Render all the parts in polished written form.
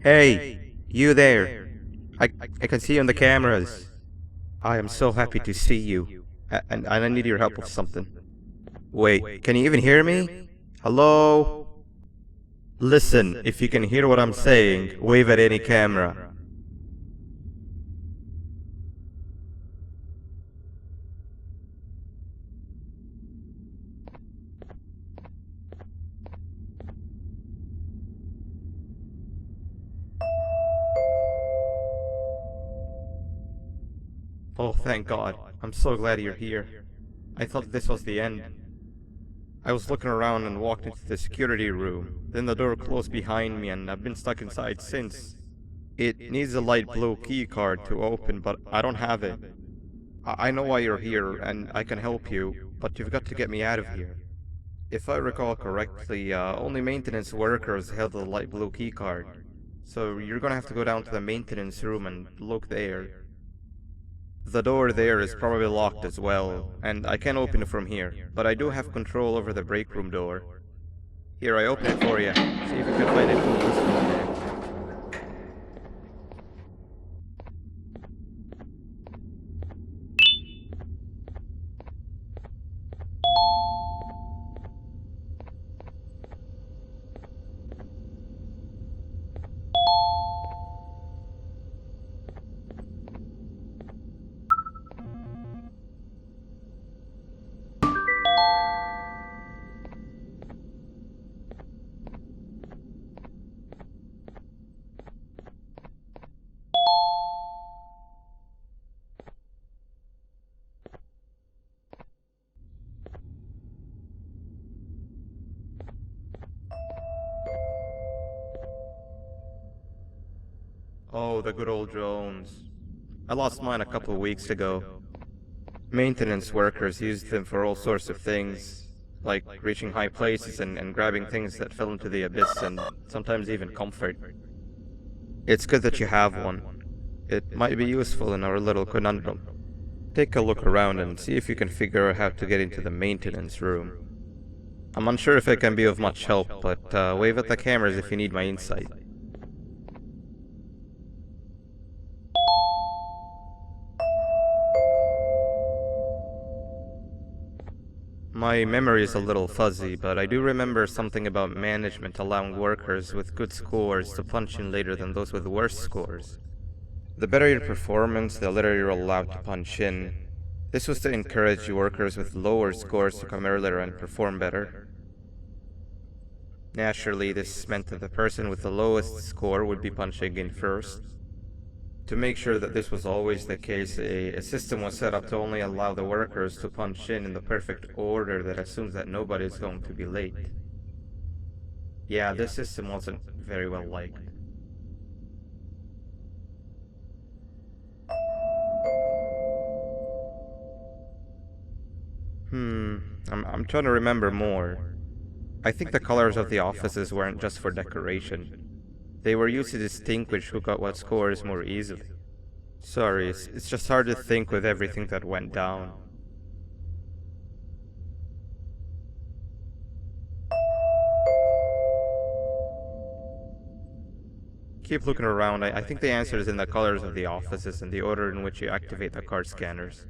Hey, you there. I can see you on the cameras. I am so happy to see you. And I need your help with something. Wait, can you even hear me? Hello? Listen, if you can hear what I'm saying, wave at any camera. Oh, thank God. I'm so glad you're here. I thought this was the end. I was looking around and walked into the security room. Then the door closed behind me and I've been stuck inside since. It needs a light blue key card to open, but I don't have it. I know why you're here and I can help you, but you've got to get me out of here. If I recall correctly, only maintenance workers held the light blue key card. So you're gonna have to go down to the maintenance room and look there. The door there is probably locked as well, and I can't open it from here, but I do have control over the break room door. Here, I open it for you. See if you can find anything useful in there. Oh, the good old drones. I lost mine a couple of weeks ago. Maintenance workers used them for all sorts of things, like reaching high places and grabbing things that fell into the abyss, and sometimes even comfort. It's good that you have one. It might be useful in our little conundrum. Take a look around and see if you can figure out how to get into the maintenance room. I'm unsure if it can be of much help, but wave at the cameras if you need my insight. My memory is a little fuzzy, but I do remember something about management allowing workers with good scores to punch in later than those with worse scores. The better your performance, the later you're allowed to punch in. This was to encourage workers with lower scores to come earlier and perform better. Naturally, this meant that the person with the lowest score would be punching in first. To make sure that this was always the case, a system was set up to only allow the workers to punch in the perfect order that assumes that nobody is going to be late. Yeah, this system wasn't very well liked. I'm trying to remember more. I think the colors of the offices weren't just for decoration. They were used to distinguish who got what scores more easily. Sorry, it's just hard to think with everything that went down. Keep looking around. I think the answer is in the colors of the offices and the order in which you activate the card scanners.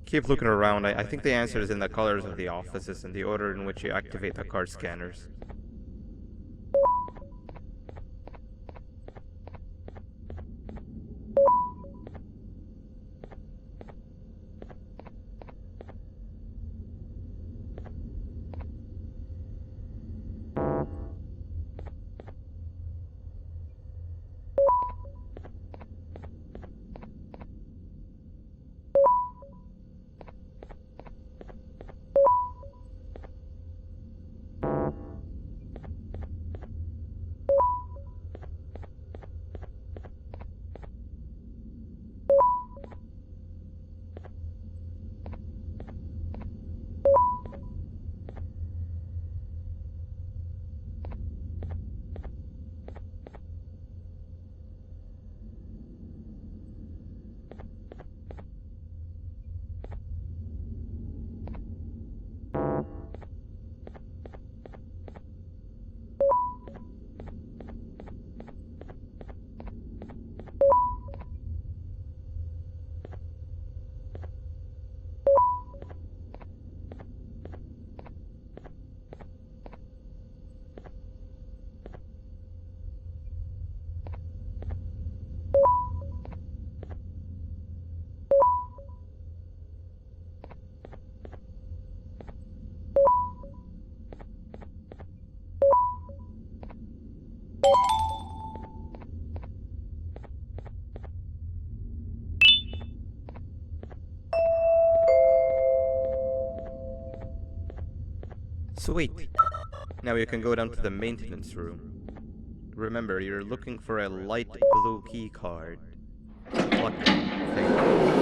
Keep looking around. I think the answer is in the colors of the offices and the order in which you activate the card scanners. Sweet. Now you can go down to the maintenance room. Remember, you're looking for a light blue key card. Pluck it. Thank you.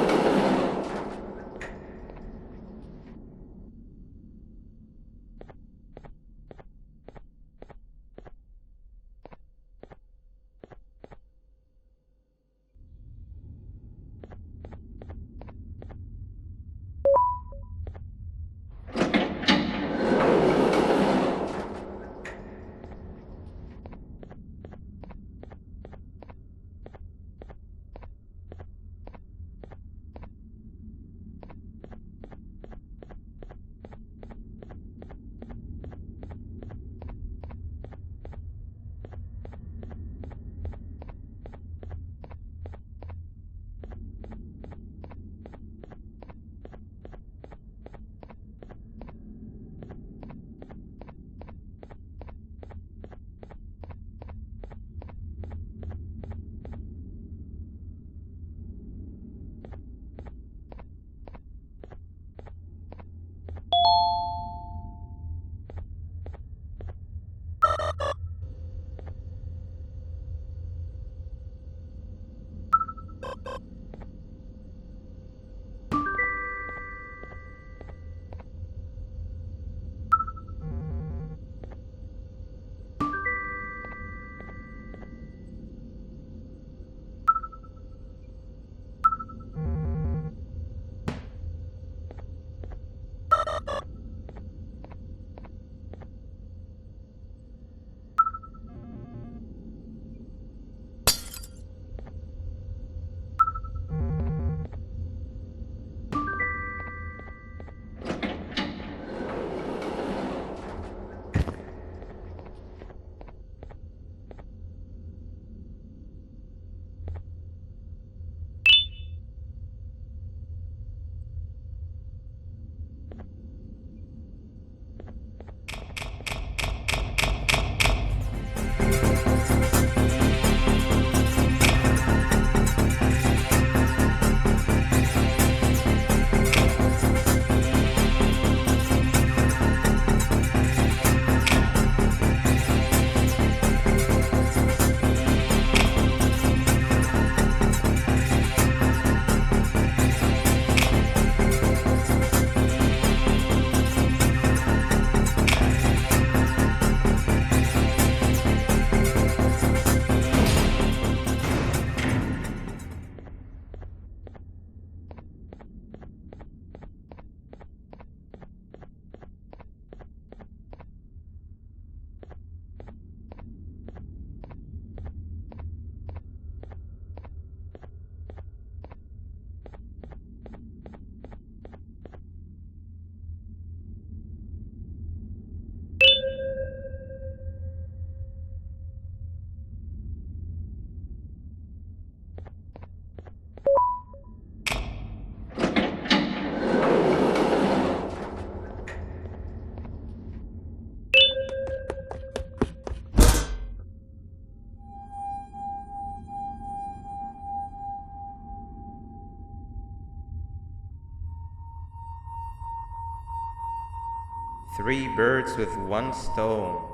Three birds with one stone.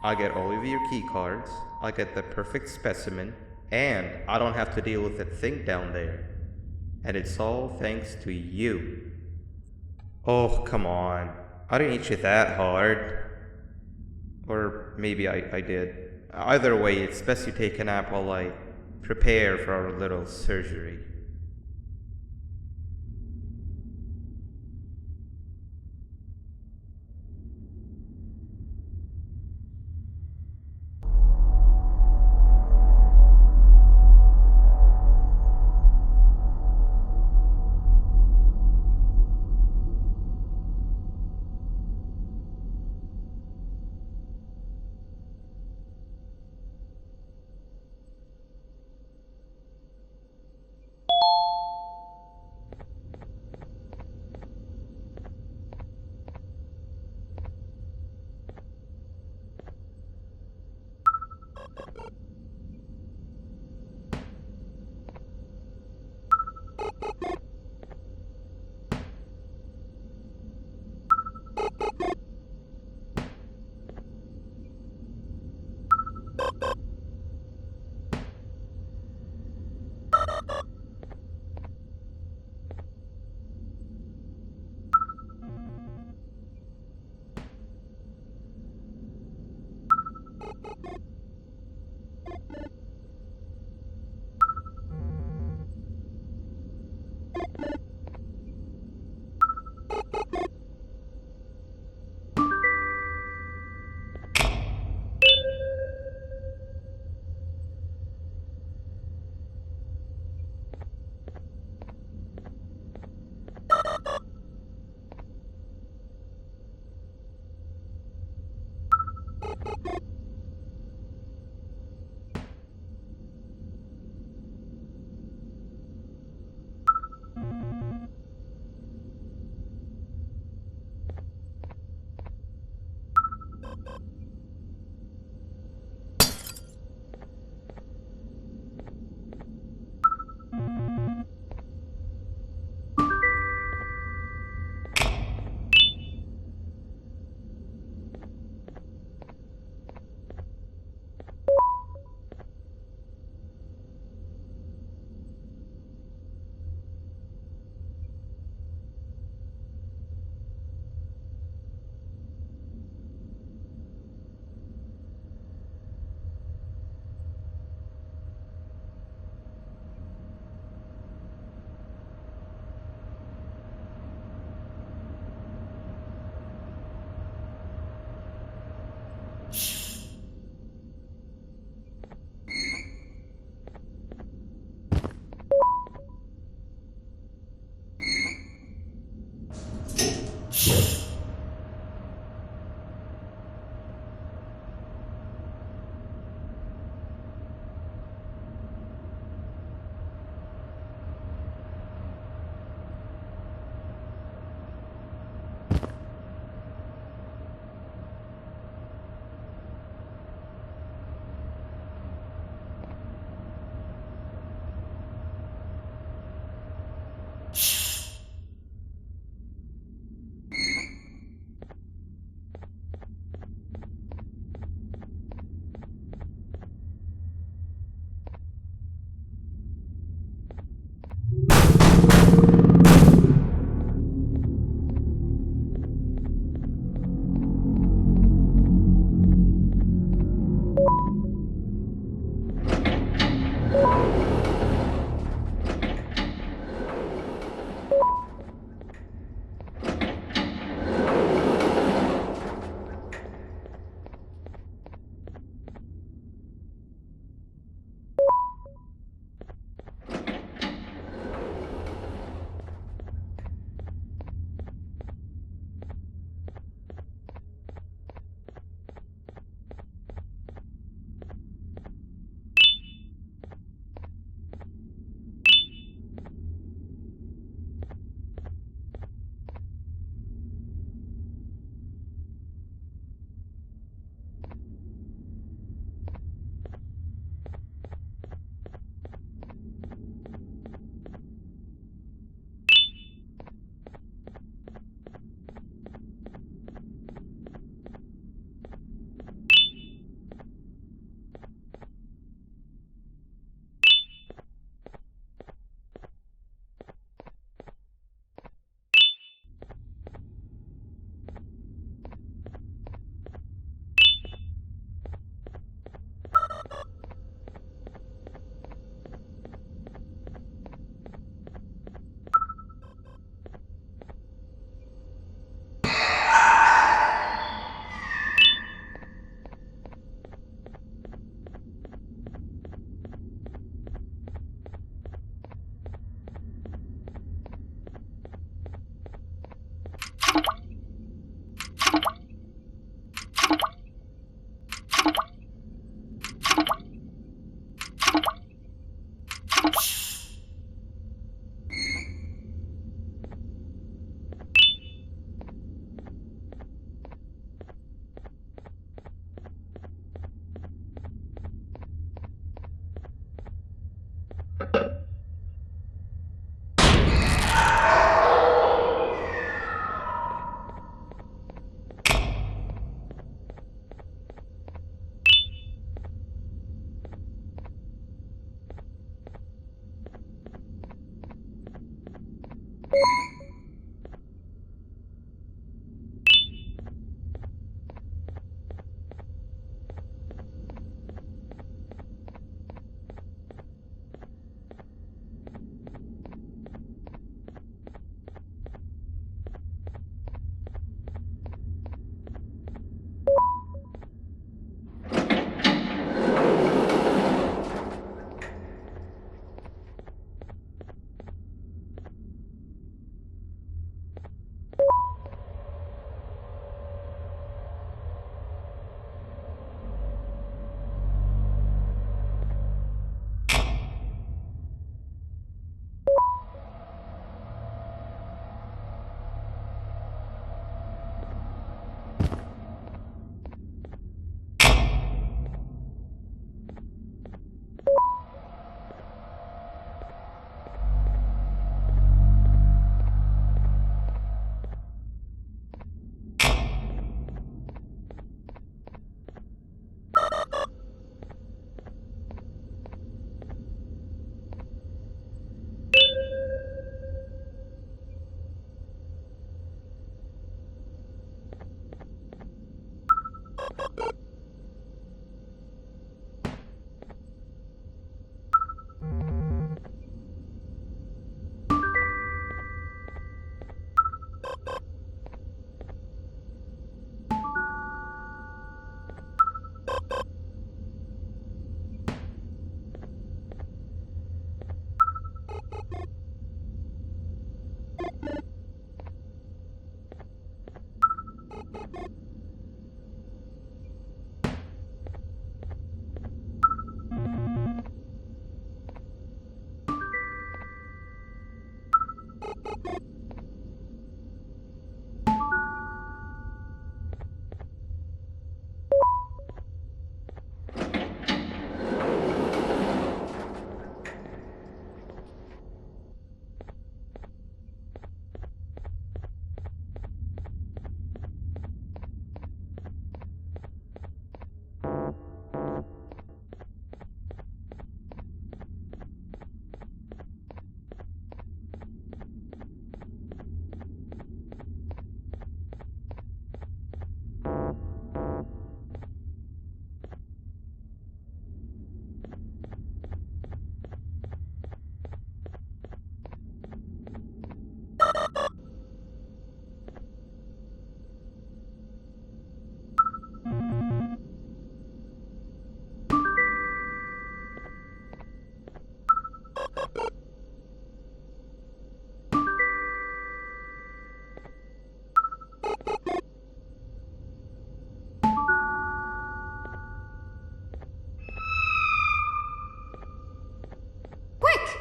I get all of your key cards, I get the perfect specimen, and I don't have to deal with that thing down there. And it's all thanks to you. Oh, come on. I didn't hit you that hard. Or maybe I did. Either way, it's best you take a nap while I prepare for our little surgery.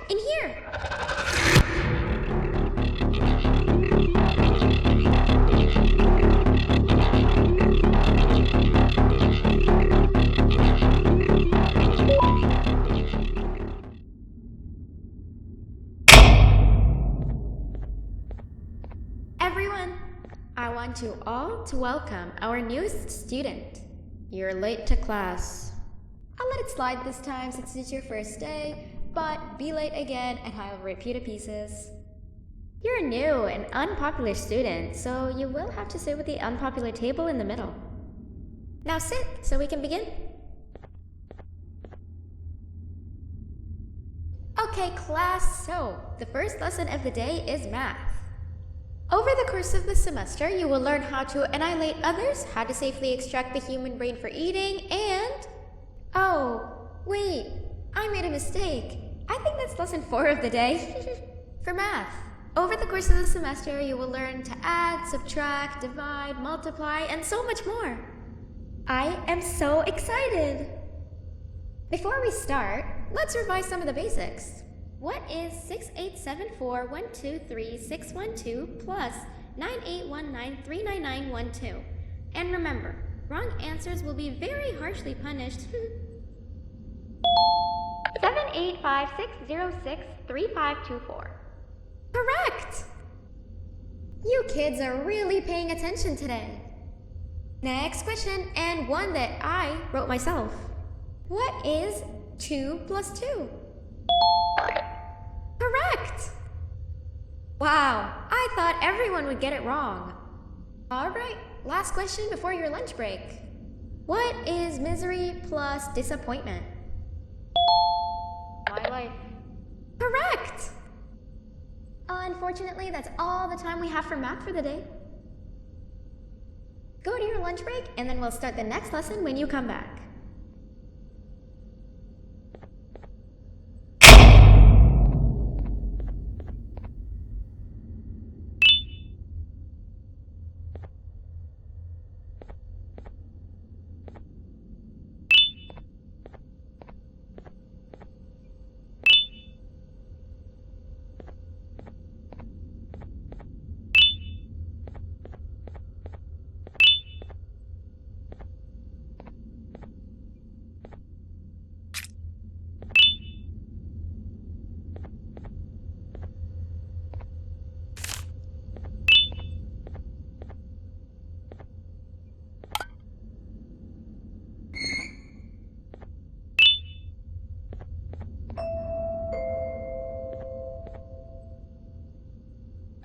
In here! Everyone, I want you all to welcome our newest student. You're late to class. I'll let it slide this time since it's your first day, but be late again and I'll repeat the pieces. You're a new and unpopular student, so you will have to sit with the unpopular table in the middle. Now sit so we can begin. Okay, class, so the first lesson of the day is math. Over the course of the semester, you will learn how to annihilate others, how to safely extract the human brain for eating, and... Oh, wait, I made a mistake. I think that's lesson 4 of the day. For math, over the course of the semester, you will learn to add, subtract, divide, multiply, and so much more. I am so excited! Before we start, let's revise some of the basics. What is 6874123612 plus 9819399912? And remember, wrong answers will be very harshly punished. 785-606-3524. Correct! You kids are really paying attention today. Next question, and one that I wrote myself. What is 2 plus 2? Correct! Wow, I thought everyone would get it wrong. Alright, last question before your lunch break. What is misery plus disappointment? My life. Correct! Unfortunately, that's all the time we have for math for the day. Go to your lunch break, and then we'll start the next lesson when you come back.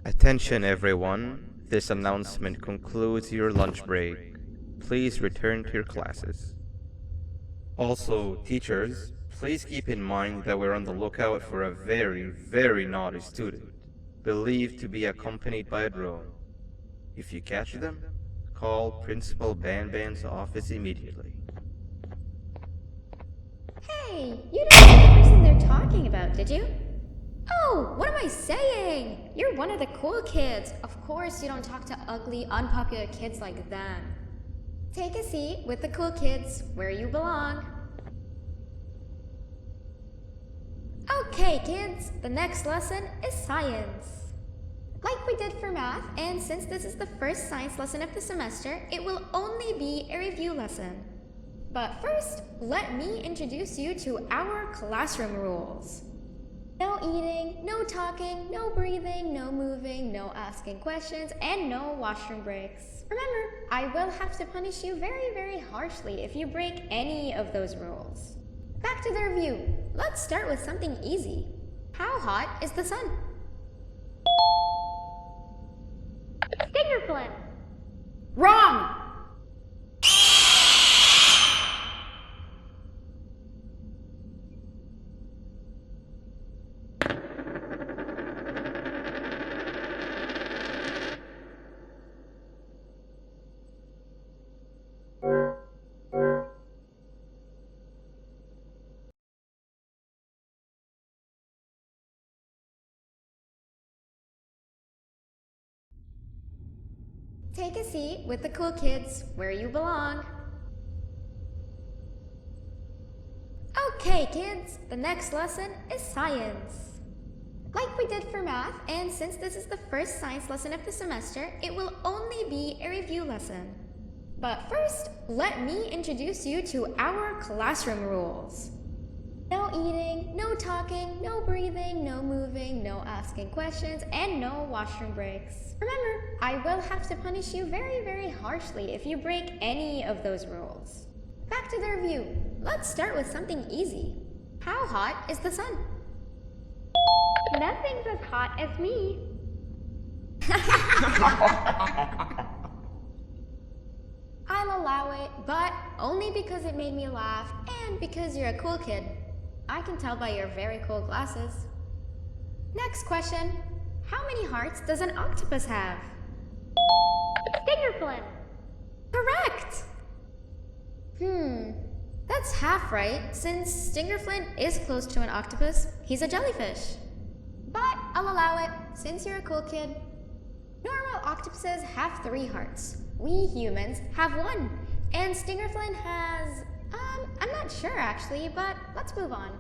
Attention everyone, this announcement concludes your lunch break. Please return to your classes. Also, teachers, please keep in mind that we're on the lookout for a very naughty student, believed to be accompanied by a drone. If you catch them, call Principal Banban's office immediately. Hey, you didn't know the person they're talking about, did you? Oh, what am I saying? You're one of the cool kids. Of course you don't talk to ugly, unpopular kids like them. Take a seat with the cool kids where you belong. Okay, kids, the next lesson is science. Like we did for math, and since this is the first science lesson of the semester, it will only be a review lesson. But first, let me introduce you to our classroom rules. No eating, no talking, no breathing, no moving, no asking questions, and no washroom breaks. Remember, I will have to punish you very harshly if you break any of those rules. Back to the review. Let's start with something easy. How hot is the sun? Stinger flint. Wrong! Take a seat with the cool kids where you belong. Okay, kids, the next lesson is science. Like we did for math, and since this is the first science lesson of the semester, it will only be a review lesson. But first, let me introduce you to our classroom rules. No eating, no talking, no breathing, no moving, no asking questions, and no washroom breaks. Remember, I will have to punish you very harshly if you break any of those rules. Back to the review. Let's start with something easy. How hot is the sun? Nothing's as hot as me. I'll allow it, but only because it made me laugh and because you're a cool kid. I can tell by your very cool glasses. Next question. How many hearts does an octopus have? Stinger flint. Correct! That's half right, since Stingerflint is close to an octopus. He's a jellyfish. But I'll allow it, since you're a cool kid. Normal octopuses have 3 hearts. We humans have 1. And Stingerflint has... I'm not sure actually, but let's move on.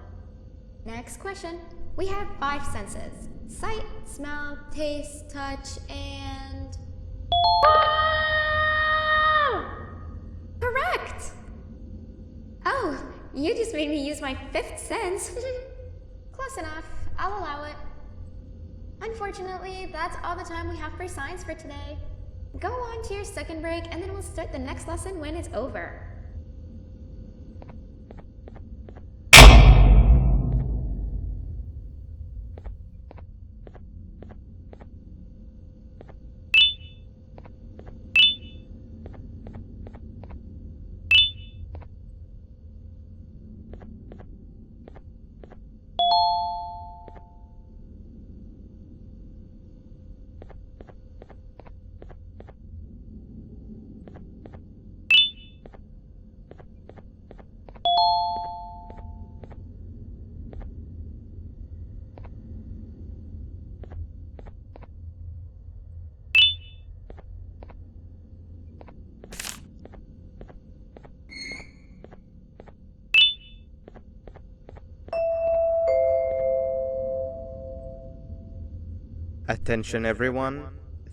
Next question. We have 5 senses. Sight, smell, taste, touch, and... Correct! Oh, you just made me use my 5th sense. Close enough. I'll allow it. Unfortunately, that's all the time we have for science for today. Go on to your second break, and then we'll start the next lesson when it's over. Attention everyone,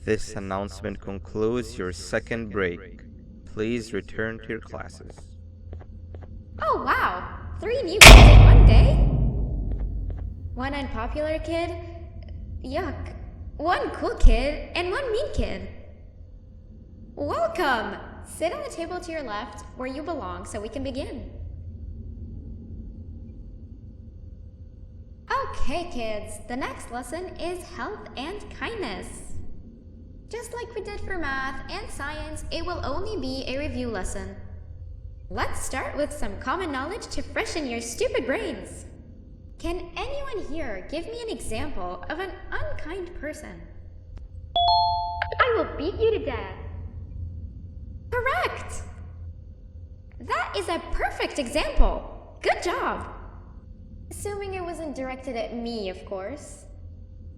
this announcement concludes your second break. Please return to your classes. Oh wow! 3 new kids in one day? One unpopular kid? Yuck. One cool kid and one mean kid. Welcome! Sit on the table to your left where you belong so we can begin. Okay, kids, the next lesson is health and kindness. Just like we did for math and science, it will only be a review lesson. Let's start with some common knowledge to freshen your stupid brains. Can anyone here give me an example of an unkind person? I will beat you to death. Correct! That is a perfect example. Good job. Assuming it wasn't directed at me, of course.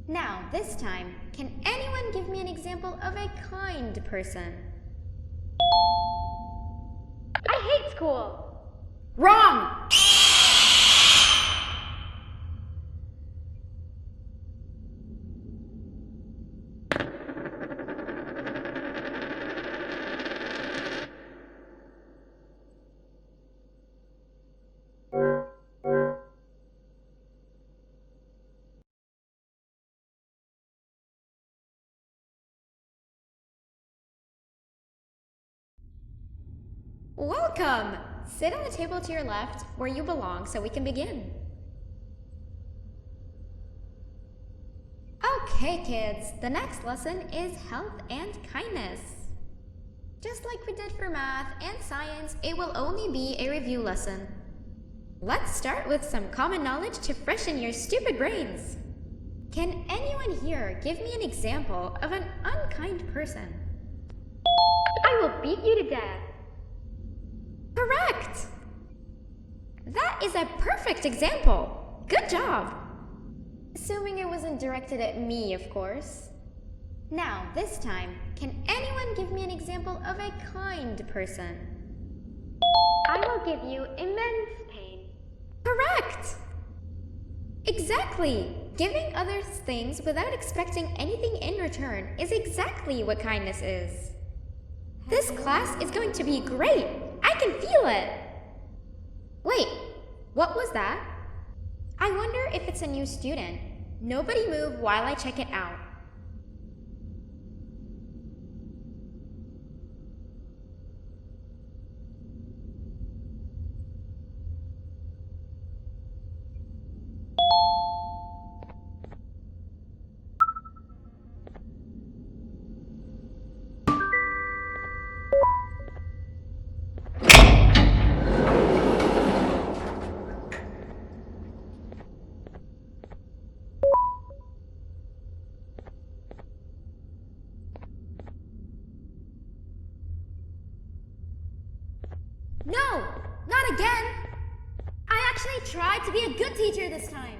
Now, this time, can anyone give me an example of a kind person? I hate school. Wrong! Welcome! Sit on the table to your left where you belong so we can begin. Okay, kids, the next lesson is health and kindness. Just like we did for math and science, it will only be a review lesson. Let's start with some common knowledge to freshen your stupid brains. Can anyone here give me an example of an unkind person? I will beat you to death. Correct! That is a perfect example. Good job. Assuming it wasn't directed at me, of course. Now, this time, can anyone give me an example of a kind person? I will give you immense pain. Correct! Exactly! Giving others things without expecting anything in return is exactly what kindness is. This class is going to be great! I can feel it! Wait, what was that? I wonder if it's a new student. Nobody move while I check it out. No! Not again! I actually tried to be a good teacher this time.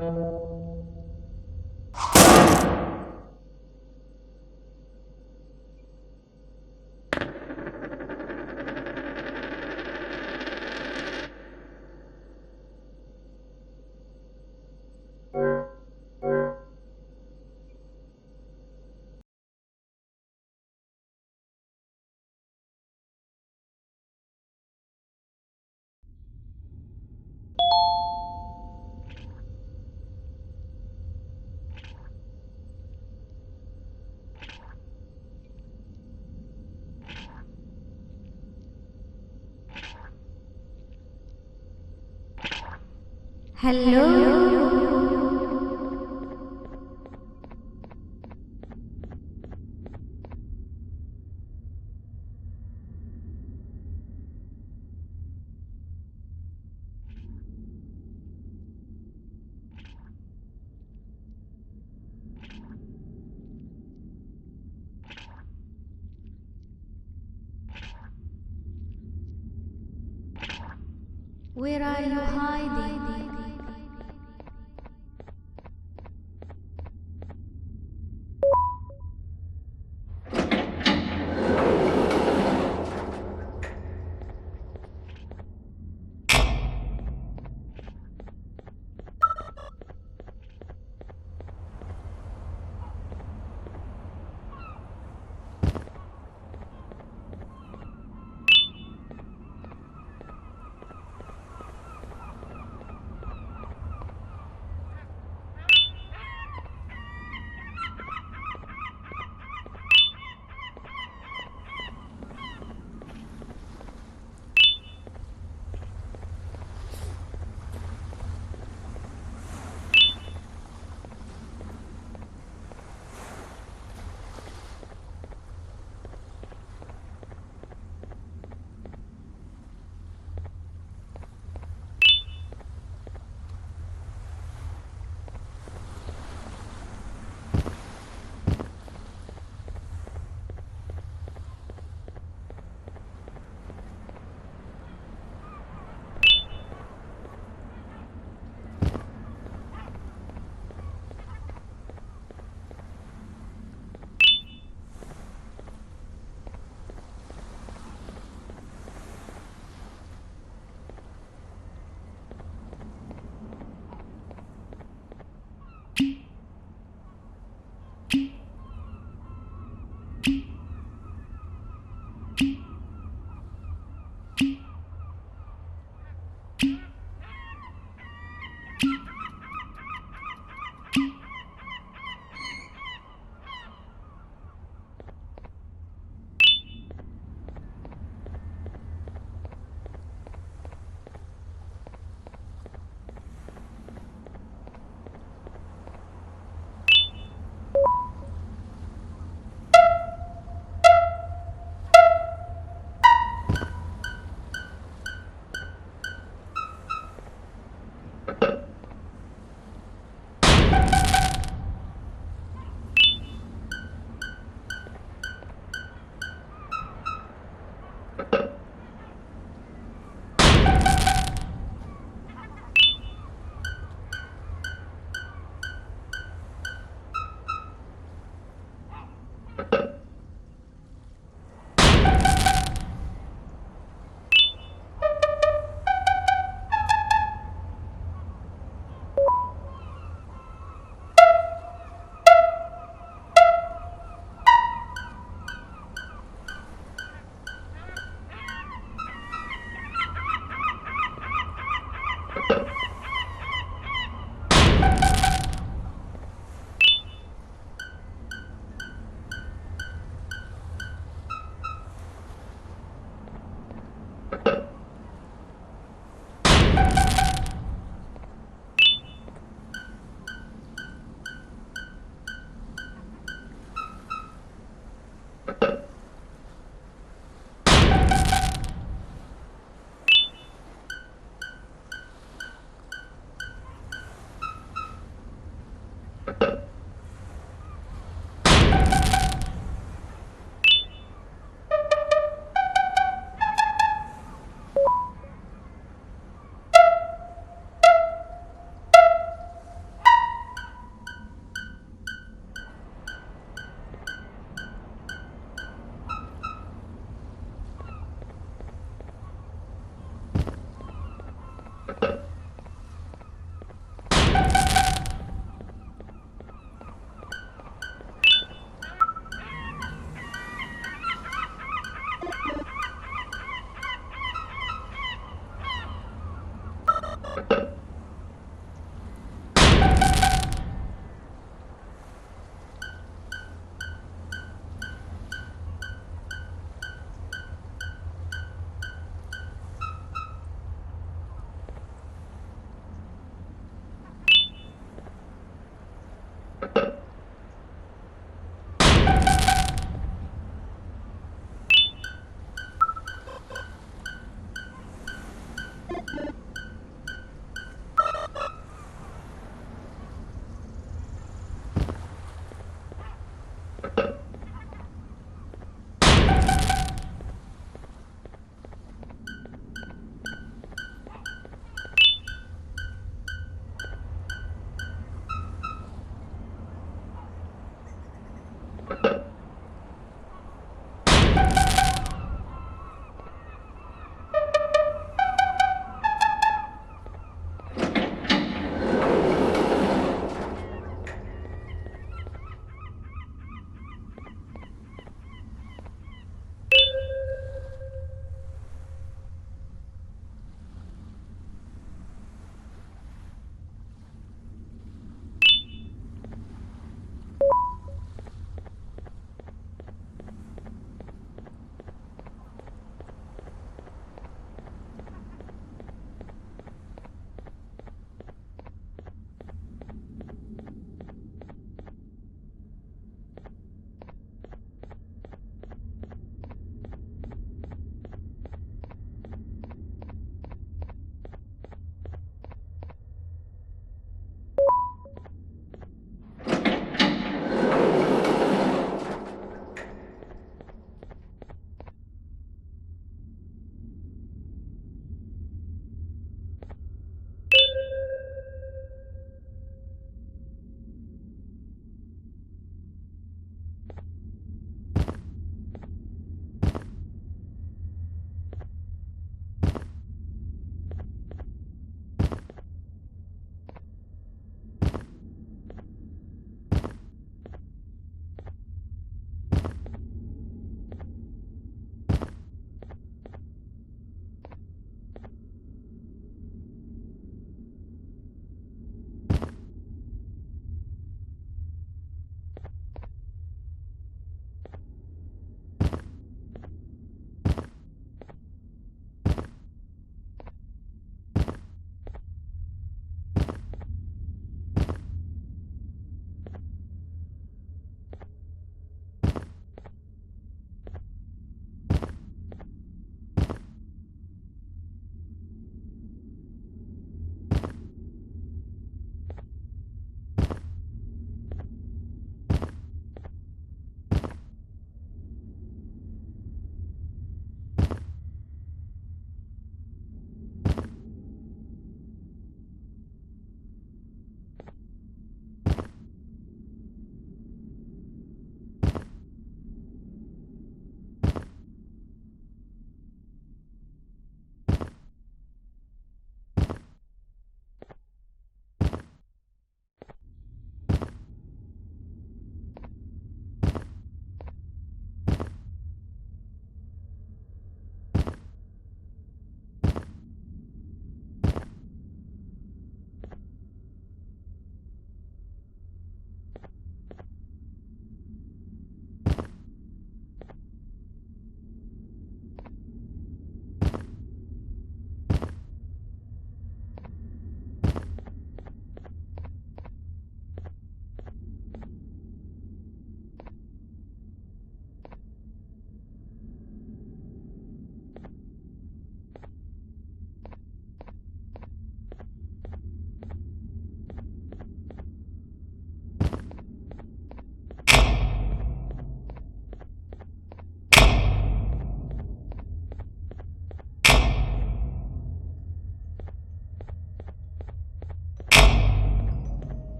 Hello? Where are you hiding?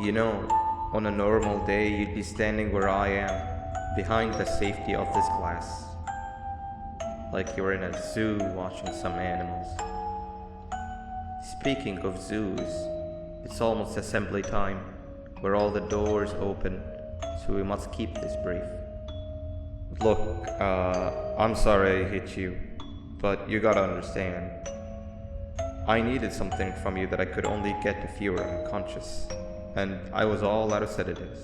You know, on a normal day, you'd be standing where I am, behind the safety of this glass. Like you're in a zoo watching some animals. Speaking of zoos, it's almost assembly time, where all the doors open, so we must keep this brief. Look, I'm sorry I hit you, but you gotta understand. I needed something from you that I could only get if you were unconscious, and I was all out of sedatives.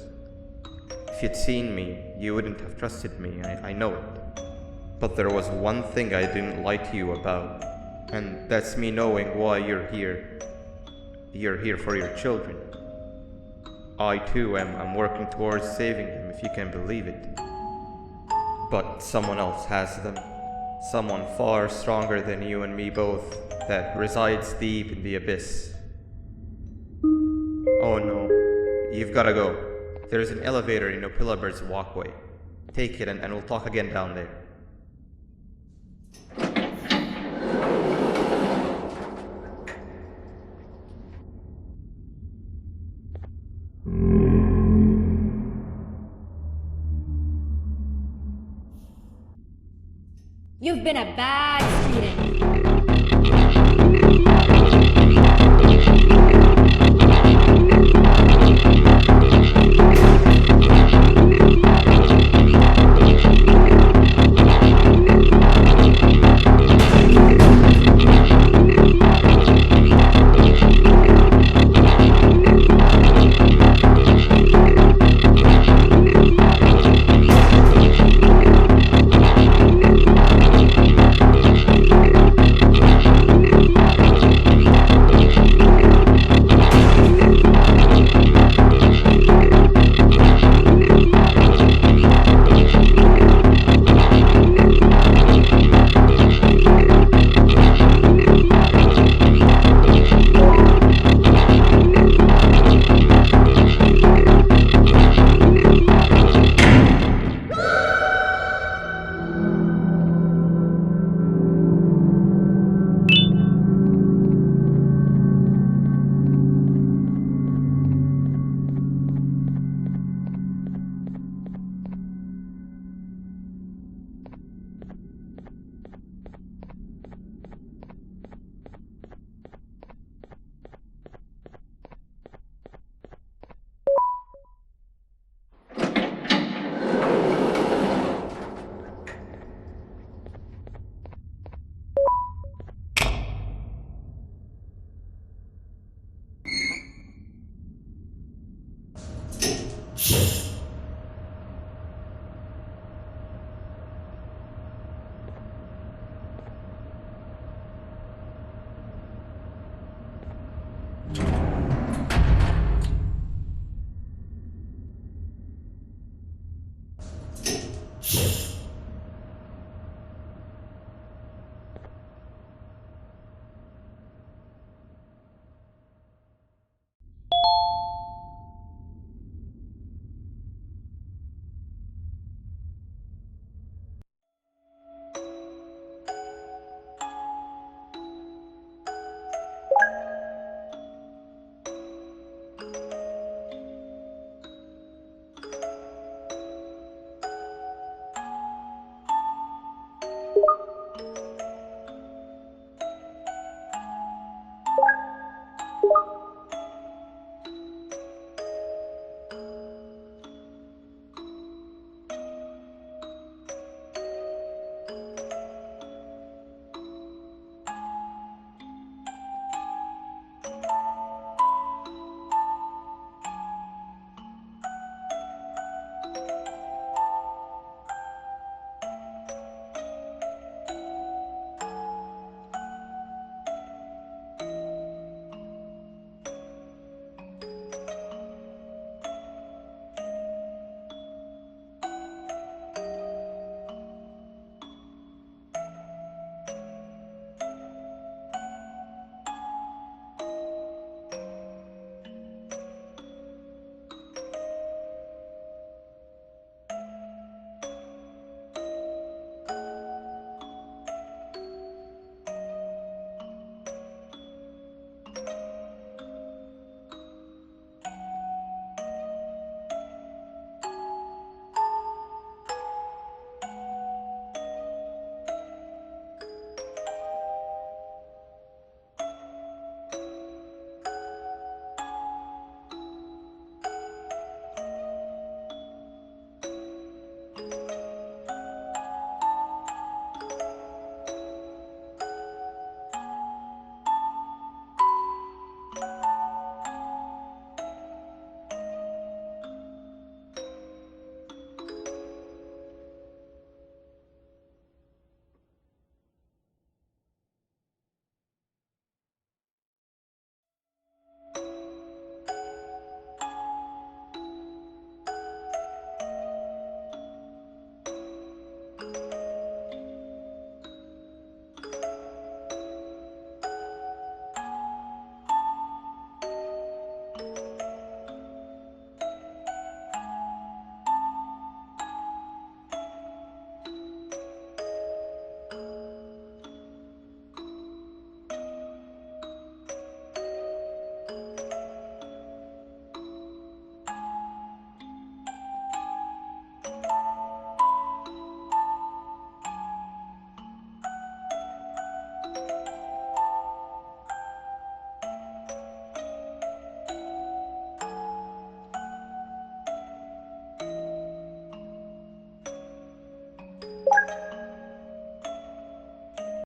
If you'd seen me, you wouldn't have trusted me, I know it. But there was one thing I didn't lie to you about, and that's me knowing why you're here. You're here for your children. I too am working towards saving them, if you can believe it. But someone else has them. Someone far stronger than you and me both, that resides deep in the abyss. Oh no, you've gotta go. There's an elevator in Opillabird's walkway. Take it and we'll talk again down there. You've been a bad student.